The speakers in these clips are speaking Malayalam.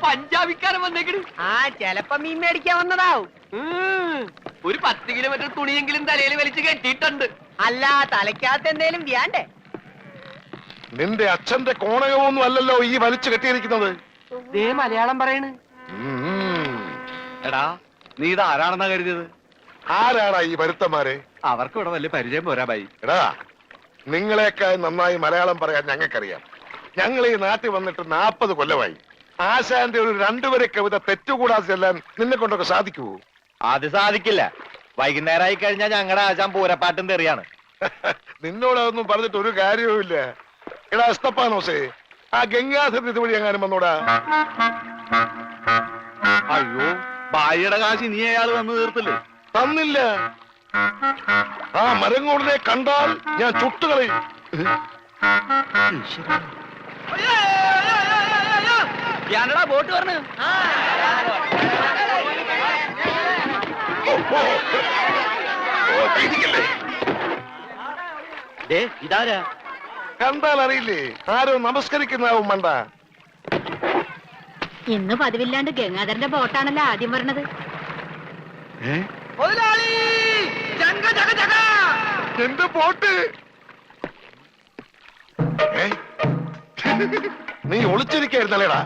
പഞ്ചാബിക്കാരൻ വന്നേക്കണ്. ആ ചെലപ്പോ മീൻ മേടിക്കാൻ വന്നതാവും. ഒരു 10 കിലോമീറ്റർ തുണിയെങ്കിലും തലയിൽ വലിച്ചു കെട്ടിയിട്ടുണ്ട്. അല്ല തലയ്ക്കകത്ത് എന്തേലും വ്യാണ്ടേ? നിന്റെ അച്ഛന്റെ കോണകമൊന്നും അല്ലല്ലോ ഈ വലിച്ചു കെട്ടിയിരിക്കുന്നത്. ദേ മലയാളം പറയണ്. എടാ നീ ഇത് ആരാണെന്നാ കരുതിയത്? ആരാടാ ഈ വരുത്തന്മാരെ? അവർക്ക് ഇവിടെ വലിയ പരിചയം പോരാ ബൈ. എടാ, നിങ്ങളെക്കാൾ നന്നായി മലയാളം പറയാൻ ഞങ്ങൾക്കറിയാം. ഞങ്ങൾ ഈ നാട്ടിൽ വന്നിട്ട് 40 കൊല്ലമായി. ആശാന്റെ ഒരു 2 വരെ കവിത തെറ്റുകൂടാതെ ചെല്ലാൻ നിന്നെ കൊണ്ടൊക്കെ സാധിക്കുവോ? അത് സാധിക്കില്ല. വൈകുന്നേരമായി കഴിഞ്ഞാൽ ഞങ്ങളുടെ ആശാൻ പൂരപ്പാട്ടും തെറിയാണ്. നിന്നോട് അതൊന്നും പറഞ്ഞിട്ട് ഒരു കാര്യവുമില്ല. എടാ അസ്തപ്പാനോസേ, ആ ഗംഗാധരൻ ഇതുവഴി എങ്ങാനും വന്നോടാ. അയ്യോ, ബായിയുടെ കാശ് നീ അയാൾ വന്ന് തീർത്തില്ലേ? തന്നില്ല. ആ മരങ്ങോടിനെ കണ്ടാൽ ഞാൻ ചുട്ടുകളയും. ഞാനടാ ബോട്ട് പറഞ്ഞു. ഇതാരാ? കണ്ടാൽ അറിയില്ലേ? ആരോ നമസ്കരിക്കുന്നാവും മണ്ട. ഇന്ന് പതിവില്ലാണ്ട് ഗംഗാധരന്റെ ബോട്ടാണല്ലോ ആദ്യം പറഞ്ഞത്. എന്റെ ബോട്ട് നീ ഒളിച്ചിരിക്കായിരുന്നല്ലേടാ?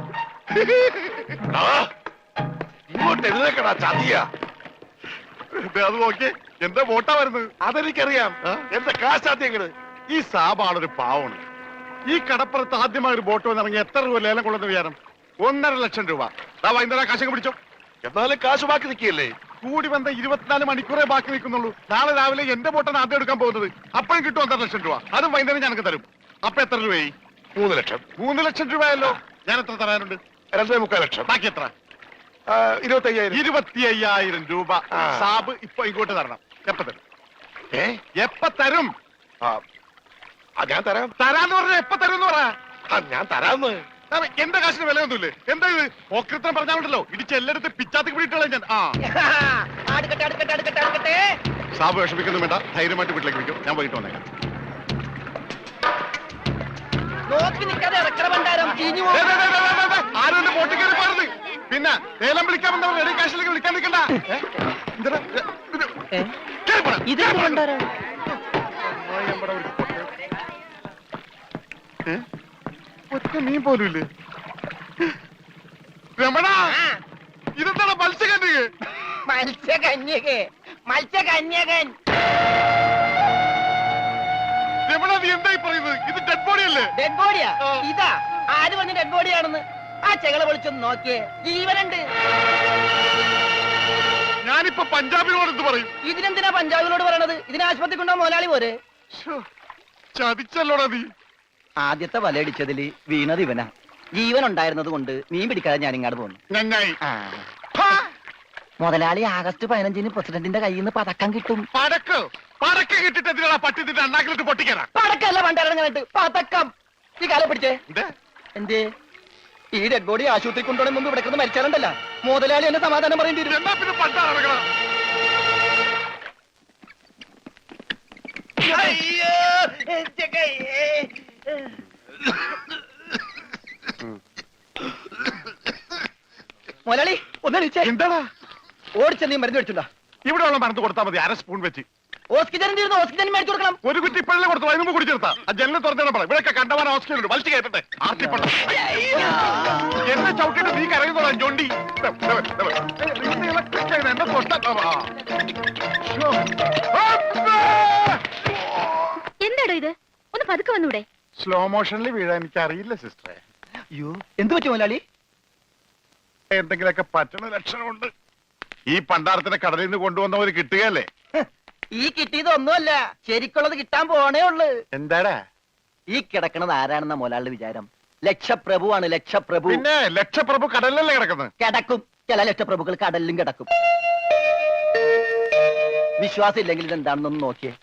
ഇങ്ങോട്ട് എഴുന്നേക്കടാ ചതിയ. അത് നോക്കി എന്റെ ബോട്ടാ വരുന്നത്. അതെനിക്കറിയാം. എന്റെ കാശാദ്യങ്ങള്. ഈ സാബാണൊരു പാവണ്. ഈ കടപ്പുറത്ത് ആദ്യമായി ഒരു ബോട്ട് വന്നിറങ്ങി എത്ര രൂപ ലേലം കൊള്ളുന്ന വിചാരം? 1.5 ലക്ഷം രൂപ. വൈകുന്നേരം കാശൊക്കെ പിടിച്ചോ. എന്നാലും കാശ് ബാക്കി നിൽക്കിയല്ലേ? കൂടി വന്ന 24 മണിക്കൂറേ ബാക്കി നിൽക്കുന്നുള്ളൂ. നാളെ രാവിലെ എന്റെ ബോട്ടാണ് ആദ്യം എടുക്കാൻ പോകുന്നത്. അപ്പോഴും കിട്ടും 1.5 ലക്ഷം രൂപ. അതും വൈകുന്നേരം ഞങ്ങൾക്ക് തരും. അപ്പൊ എത്ര രൂപയായി? 3 ലക്ഷം. 3 ലക്ഷം രൂപയല്ലോ. ഞാൻ എത്ര തരാനുണ്ട്? 2.25 ലക്ഷം. ബാക്കി എത്ര? 25,000. 25,000 രൂപ സാബ് ഇപ്പൊ ഇങ്ങോട്ട് തരണം. എപ്പ തരും? എപ്പ തരും? ഞാൻ തരാം. തരാന്ന് പറഞ്ഞ എപ്പ തരും എന്ന് പറ. ഞാൻ തരാന്ന്. എന്റെ കാശിന് വിലയൊന്നുമില്ലേ? എന്താ ഇത് ഓക്രിത്രം പറഞ്ഞാലുണ്ടല്ലോ ഇടിച്ച് എല്ലായിടത്തും പിച്ചാത്തി പിടിയിട്ടുള്ള ഞാൻ. സാബ് വിഷമിക്കുന്നു വേണ്ട. ധൈര്യമായിട്ട് വീട്ടിലേക്ക് വിളിക്കും. ഞാൻ വൈകിട്ട് വന്നേക്കാം. നോക്കി നിൽക്കാതെ ഇറക്കണ ഭണ്ഡാരം ചീഞ്ഞു പോകും. ആരും എന്റെ ബോട്ടിൽ കയറി പാടുന്നത്. പിന്നെ ലേലം വിളിക്കാമെന്നവർ റെഡി കാശിലേക്ക് വിളിക്കാൻ നിൽക്കണ്ട. ഇതെന്ത് ഭണ്ഡാരം? ഒറ്റ മീൻ പോലും ഇല്ലേ? രമണ, ഇതെന്താണ് മത്സ്യകന്യക? മത്സ്യകന്യകൻ. രമണ, നീ എന്തായി പറയുന്നത്? ഇത് ഡെഡ് ബോഡി അല്ലേ? ഡെഡ് ബോഡിയാ? ഇതാ ആര് പറഞ്ഞ ഡെഡ് ബോഡിയാണെന്ന്? ആ ചെകളെ വിളിച്ചൊന്ന് നോക്കിയേ, ജീവനുണ്ട്. ഞാനിപ്പോ പഞ്ചാബിനോട് എന്ത് പറയും? ഇതിനെന്തിനാ പഞ്ചാബിനോട് പറയണത്? ഇതിന് ആശുപത്രി കൊണ്ടോ മുതലാളി പോരെ? ചതിച്ചല്ലോടാ നീ. ആദ്യത്തെ വലയടിച്ചതില് വീണത് ഇവനാ. ജീവൻ ഉണ്ടായിരുന്നത് കൊണ്ട് മീൻ പിടിക്കാതെ ഞാൻ ഇങ്ങോട്ട് പോന്നു. നന്നായി. മുതലാളി ആഗസ്റ്റ് 15-ന് പ്രസിഡന്റിന്റെ കയ്യിൽ നിന്ന് പതക്കം കിട്ടും. പടക്ക് കിട്ടിട്ട് എന്തിനാ പട്ടി നിന്റെ അണ്ണാക്കിലിട്ട് പൊട്ടിക്കാനാ? പടക്കല്ല പണ്ടായിട്ട് പതക്കം. ഈ കാലം പിടിച്ചേ. എന്തേ ഈ ഡെഡ് ബോഡി ആശുപത്രി കൊണ്ടുപോകണ മുമ്പ് ഇവിടെ കിടന്ന് മരിച്ചാലുണ്ടല്ല മുതലാളി എന്നെ സമാധാനം പറയേണ്ടി വരും. എന്നാ പിന്നെ പണ്ടാ നടക്കണം. മുതലാളി ഒന്നടിച്ചേ. എന്താടാ? ഓടിച്ച നീ മരുന്ന് മേടിച്ചുണ്ടാ. ഇവിടെ ഉള്ള മരുന്ന് കൊടുത്താൽ മതി. 1/2 സ്പൂൺ വെച്ച്. ഓക്സിജൻ തീർന്നു. ഓക്സിജൻ മേടിച്ചു കൊടുക്കണം. ഒരു കുറ്റി ഇപ്പോഴല്ലേ കൊടുത്തു. അതിന് മുമ്പ് കുടിച്ചെടുത്താ. ആ ജനലിൽ തുറന്നിടാൻ പറ. ഇവിടെയൊക്കെ കണ്ടവാൻ ഓക്സിജൻ ഉണ്ട്. വലിച്ചു കയറ്റട്ടെ. ആർത്തിപ്പെട്ട എന്നെ ചവിട്ടിട്ട് നീ കരയുന്നോളാം ജോണ്ടി. എന്നെ തൊട്ട എന്താടോ ഇത്? ഒന്ന് പതുക്കെ വന്നൂടെ? സ്ലോ മോഷനിൽ വീഴാൻ എനിക്ക് അറിയില്ല സിസ്റ്ററെ. അയ്യോ എന്ത് പറ്റി മുതലാളി? എന്തെങ്കിലുമൊക്കെ പറ്റണ ലക്ഷണമുണ്ട്. ഈ പണ്ടാരത്തിനെ കടലിൽ നിന്ന് കൊണ്ടുവന്നവര് കിട്ടുകയല്ലേ? ഈ കിട്ടിയതൊന്നുമല്ല, ശരിക്കുള്ളത് കിട്ടാൻ പോണേ ഉള്ളു. എന്താടാ ഈ കിടക്കണത് ആരാണെന്ന മുതലാളിയുടെ വിചാരം? ലക്ഷപ്രഭുവാണ്. ലക്ഷപ്രഭു. പിന്നെ ലക്ഷപ്രഭു കടലിലല്ലേ കിടക്കുന്നത്? കിടക്കും. ചില ലക്ഷപ്രഭുക്കൾ കടലിലും കിടക്കും. വിശ്വാസം ഇല്ലെങ്കിൽ ഇതെന്താണെന്നൊന്ന് നോക്കിയേ.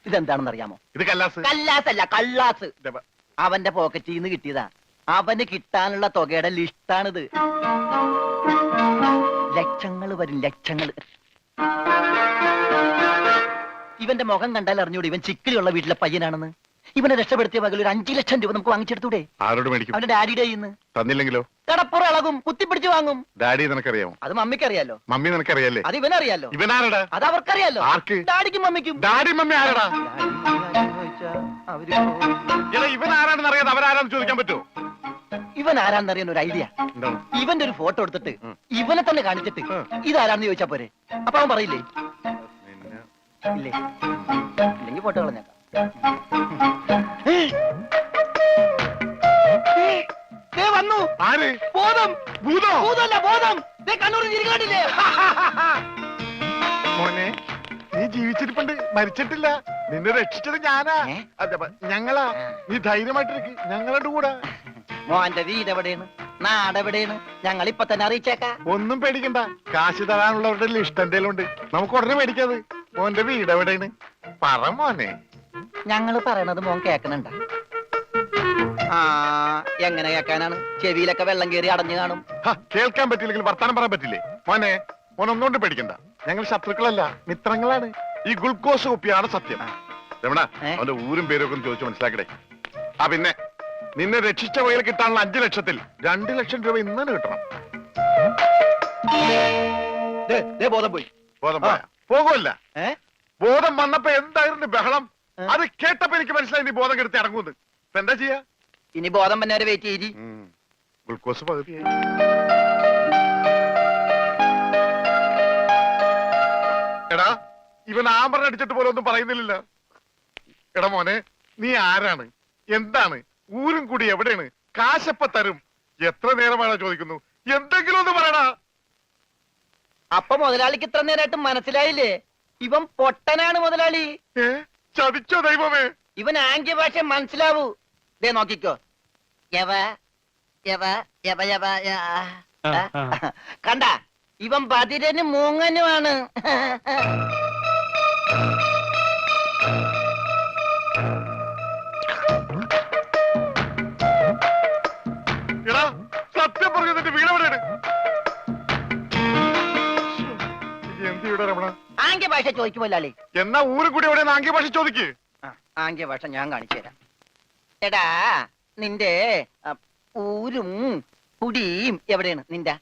ഇതെന്താണെന്ന് അറിയാമോ? ഇത് കല്ലാസ്. കല്ലാസല്ല, കള്ളാസ്. അവന്റെ പോക്കറ്റിൽ നിന്ന് കിട്ടിയതാ. അവന് കിട്ടാനുള്ള തുകയുടെ ലിസ്റ്റാണിത്. ലക്ഷങ്ങൾ വരും, ലക്ഷങ്ങൾ. ഇവന്റെ മുഖം കണ്ടാൽ അറിഞ്ഞൂടെ ഇവൻ ചിക്കിളിയുള്ള വീട്ടിലെ പയ്യനാണെന്ന്? ഇവനെ രക്ഷപ്പെടുത്തിയ പകൽ ഒരു 5 ലക്ഷം രൂപ നമുക്ക് വാങ്ങിച്ചെടുത്തൂടെ? ആരോട് മേടിക്കും? അവന്റെ ഡാഡിയുടെ കയ്യിന്ന്. തന്നില്ലെങ്കിലോ? കടപ്പുറ ഇളകും, കുത്തിപ്പിടിച്ച് വാങ്ങും. ഡാഡി നിനക്കറിയാമോ? അത് മമ്മിക്കറിയാലോ. മമ്മി നിനക്കറിയാലേ? അത് ഇവനറിയാലോ. ഇവനാരടാ? അത് അവർക്കറിയാലോ. ആർക്ക്? ഡാഡിക്കും മമ്മിക്കും. ഡാഡി മമ്മി ആരടാ? അവര് എടാ ഇവൻ ആരാണെന്ന് അറിയാതെ അവരാരാന്ന് ചോദിക്കാൻ പറ്റുമോ? ഇവൻ ആരാന്നറിയാൻ ഒരു ഐഡിയ. എന്താണ്? ഇവന്റെ ഒരു ഫോട്ടോ എടുത്തിട്ട് ഇവനെ തന്നെ കാണിച്ചിട്ട് ഇതാരാന്ന് ചോദിച്ചാ പോരെ? അപ്പൊ അവൻ പറയില്ലേ? ഇല്ലേ? ഇല്ലെങ്കിൽ ഫോട്ടോ കളഞ്ഞേക്കാം. ദേ വന്നു. ആര്? ബോധം. ഭൂതോ? ഭൂതമല്ല, ബോധം. ദേ കണ്ണൂരിൽ ചിരിക്കാണ്ടില്ലേ? മോനെ നീ ജീവിച്ചിരിപ്പുണ്ട്, മരിച്ചിട്ടില്ല. നിന്നെ രക്ഷിച്ചത് ഞാനാ. അതെ, ഞങ്ങളാ. നീ ധൈര്യമായിട്ടിരിക്ക്, ഞങ്ങളുടെ കൂടെ. മോന്റെ വീട് എവിടെയാണ്? നാടെവിടെയാണ്? ഞങ്ങൾ ഇപ്പൊ തന്നെ അറിയിച്ചേക്കാ. ഒന്നും പേടിക്കണ്ട, കാശ് തരാനുള്ളവരുടെ ലിസ്റ്റ് എന്തേലും ഉണ്ട്. നമുക്ക് ഉടനെ മേടിക്കാത്. മോന്റെ വീട് എവിടെയാണ്? പറ മോനെ. ഞങ്ങള് പറയണത് മോൻ കേക്കണുണ്ട? ആ, എങ്ങനെ കേക്കാനാണ്? ചെവിയിലൊക്കെ വെള്ളം കയറി അടഞ്ഞു കാണും. കേൾക്കാൻ പറ്റില്ലെങ്കിൽ വർത്താനം പറയാൻ പറ്റില്ലേ? മോനെ, മോൻ ഒന്നുകൊണ്ട് പേടിക്കണ്ട. ഞങ്ങൾ ശത്രുക്കളല്ല, മിത്രങ്ങളാണ്. ഈ ഗ്ലൂക്കോസ് കുപ്പിയാണ് സത്യം. രമണ, അവന്റെ ഊരും പേരും ഒക്കെ ചോദിച്ചു മനസ്സിലാക്കടേ. ആ പിന്നെ നിന്നെ രക്ഷിച്ച വകയിൽ കിട്ടാനുള്ള 5 ലക്ഷത്തിൽ 2 ലക്ഷം രൂപ ഇന്ന് തന്നെ കിട്ടണം. ബോധം പോയി. ബോധം പോയാ? പോകുമല്ല. ബോധം വന്നപ്പോ എന്തായിരുന്നു ബഹളം? അത് കേട്ടപ്പോ എനിക്ക് മനസ്സിലായി നീ ബോധം കെടുത്ത് ഇറങ്ങുന്നത്. ഇപ്പൊ എന്താ ചെയ്യാ? ഇനി ബോധം വന്നെ വരെ വെയിറ്റ് ചെയ്തി. ഗ്ലൂക്കോസ് പകുതിയായി. എടാ ഇവൻ ആമ്പറിന് അടിച്ചിട്ട് പോലെ ഒന്നും പറയുന്നില്ല. എടാ മോനെ, നീ ആരാണ്? എന്താണ്? ഊരും കൂടി എവിടെയാണ്? കാശപ്പ തരും. എത്ര നേരമാണ് ചോദിക്കുന്നു? എന്തെങ്കിലും ഒന്ന് പറയടാ. അപ്പൊ മുതലാളിക്ക് ഇത്ര നേരമായിട്ട് മനസ്സിലായില്ലേ? ഇവൻ പൊട്ടനാണ് മുതലാളി. ചതിച്ചോ ദൈവമേ? ഇവൻ ആംഗ്യ ഭാഷ മനസ്സിലാവൂ. ദേ നോക്കിക്കോ. യവ യവ യവ യവ കണ്ട, ഇവൻ ബദിരനും മൂങ്ങനുമാണ്. എടാ സത്യം പറഞ്ഞു, നിന്റെ വീട് എവിടെയാണ്? എന്ത് ഇവിടെ രമണ? ആംഗ്യ ഭാഷ ചോദിക്കും മുതലാളി. എന്നാ ഊരും കൂടി എവിടെയാണ് ആംഗ്യ ഭാഷ ചോദിക്ക്. ആംഗ്യ ഭാഷ ഞാൻ കാണിച്ചു തരാം. എടാ നിന്റെ ഊരും കുടിയും എവിടെയാണ് നിന്റെ?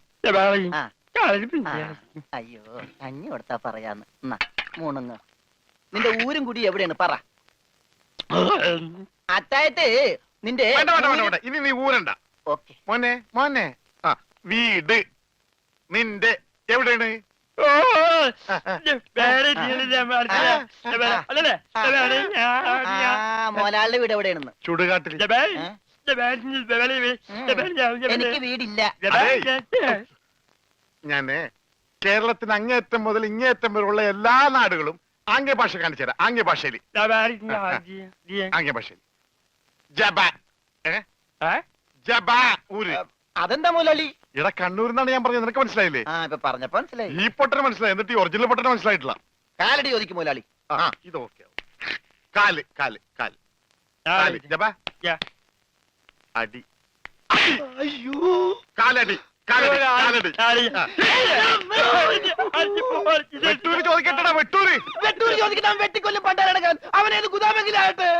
അയ്യോ, കഞ്ഞി കൊടുത്താ പറയാന്ന്. എന്നാ മൂണുങ്ങ്. നിന്റെ ഊരും കുടി എവിടെയാണ് പറ. അത്തായത് നിന്റെ വേണ്ട വേണ്ട വേണ്ട വേണ്ട, ഇനി നീ ഊരണ്ട. ഓക്കെ. മോനെ മോനെ, ആ വീട് നിന്റെ എവിടെയാണ്? മോലാളിന്റെ വീട് എവിടെയാണെന്ന്? ചുടുകാട്ടിൽ. എനിക്ക് വീടില്ല. ഞാന് കേരളത്തിന് അങ്ങേയറ്റം മുതൽ ഇങ്ങേയറ്റം വരെയുള്ള എല്ലാ നാടുകളും ആംഗ്യ ഭാഷ കാണിച്ചു തരാം. ആംഗ്യ ഭാഷയിൽ ആംഗ്യ ഭാഷയിൽ ജബ ജബ ഊര്. അതെന്താ മുതലാളി? ഇവിടെ കണ്ണൂരിന്നാണ് ഞാൻ പറഞ്ഞത്, നിനക്ക് മനസ്സിലായില്ലേ? ആ, ഇപ്പൊ പറഞ്ഞപ്പോ മനസ്സിലായി. ഈ പൊട്ടന് മനസ്സിലായി, എന്നിട്ട് ഈ ഒറിജിനൽ പൊട്ടന് മനസ്സിലായിട്ടില്ല. കാലടി ചോദിക്കും മുതലാളി. ആ ഇത് ഓക്കെ. കാല് കാല് കാല് കാല് ജബ അടി. അയ്യോ, കാലടി കാലടി കാലടി. വെട്ടൂര് ചോദിക്കട്ടടാ, വെട്ടൂര്. വെട്ടൂര് ചോദിക്കാൻ വെട്ടിക്കൊല്ലും പണ്ടാരടക്കാൻ. അവനേത് ഗുദാമെങ്കിലാകട്ടെ.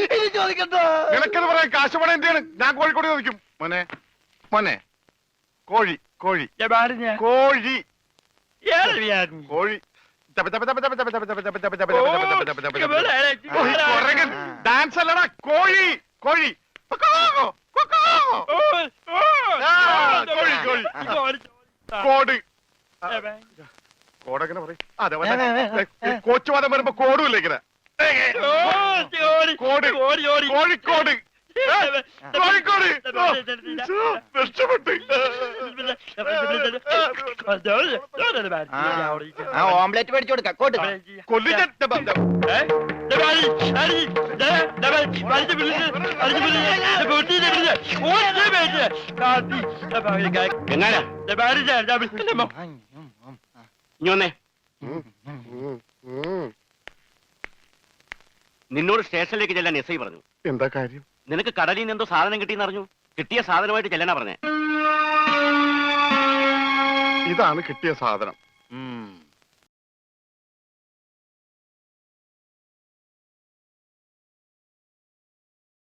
ഇനി ചോദിക്കട്ടോ. നിനക്കെന്ന് പറയാൻ കാശ് പണം എന്റെയാണ്. ഞാൻ കോഴിക്കോട് ചോദിക്കും. മോനെ മോനെ, കോഴി കോഴി കോഴി കോഴി. ഡാൻസ് അല്ലടാ, കോഴി കോഴി. കോഴി കോഴി. കോട് കോടെങ്ങനെ പറയും? അതെ, കോച്ചുവാദം വരുമ്പോ കോടുമില്ല ഇങ്ങനെ. കോട് കോഴിക്കോട് കോഴിക്കോട്. രക്ഷപ്പെട്ട്. ഓംലെറ്റ് മേടിച്ചു കൊടുക്കാം. കോട്ട് കൊല്ലിച്ച നിന്നോട് സ്റ്റേഷനിലേക്ക് ചെല്ലാൻ എസ് ഐ പറഞ്ഞു. എന്താ കാര്യം? നിനക്ക് കടലിൽ നിന്ന് എന്തോ സാധനം കിട്ടിയെന്ന് അറിഞ്ഞു. കിട്ടിയ സാധനമായിട്ട് ചെല്ലാനാ പറഞ്ഞേ. ഇതാണ് കിട്ടിയ സാധനം.